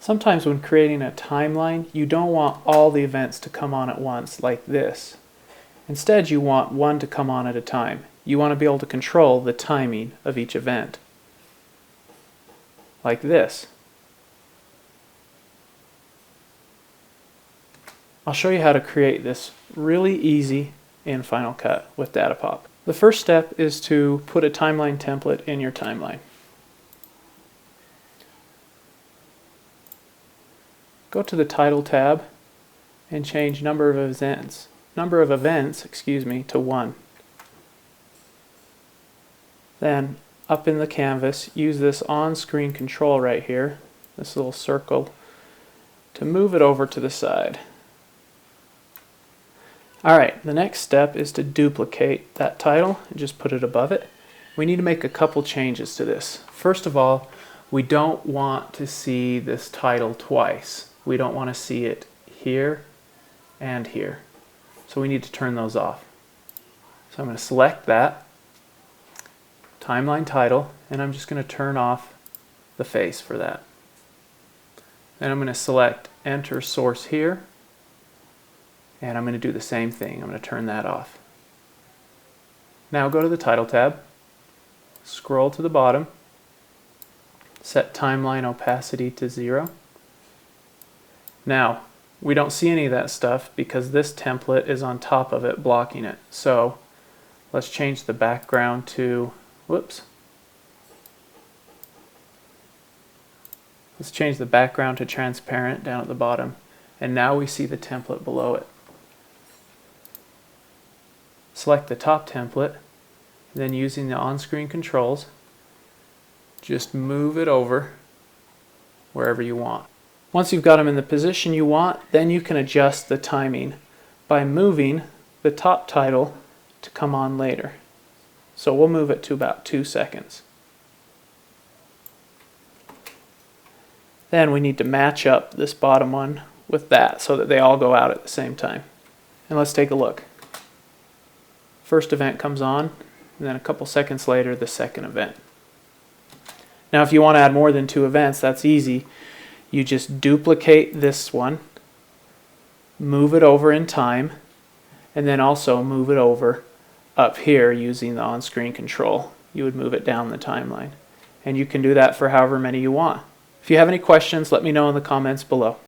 Sometimes when creating a timeline, you don't want all the events to come on at once like this. Instead, you want one to come on at a time. You want to be able to control the timing of each event, like this. I'll show you how to create this really easy in Final Cut with Datapop. The first step is to put a timeline template in your timeline. Go to the Title tab and change number of events to 1. Then up in the canvas, use this on-screen control right here, this little circle, to move it over to the side. Alright, the next step is to duplicate that title and just put it above it. We need to make a couple changes to this. First of all, we don't want to see this title twice. We don't want to see it here and here. So we need to turn those off. So I'm going to select that, timeline title, and I'm just going to turn off the face for that. Then I'm going to select enter source here, and I'm going to do the same thing. I'm going to turn that off. Now go to the Title tab, scroll to the bottom, set timeline opacity to 0. Now, we don't see any of that stuff because this template is on top of it blocking it. So let's change the background to, let's change the background to transparent down at the bottom. And now we see the template below it. Select the top template, then using the on-screen controls, just move it over wherever you want. Once you've got them in the position you want, then you can adjust the timing by moving the top title to come on later. So we'll move it to about 2 seconds. Then we need to match up this bottom one with that so that they all go out at the same time. And let's take a look. First event comes on, and then a couple seconds later the second event. Now if you want to add more than 2 events, that's easy. You just duplicate this one, move it over in time, and then also move it over up here using the on-screen control. You would move it down the timeline. And you can do that for however many you want. If you have any questions, let me know in the comments below.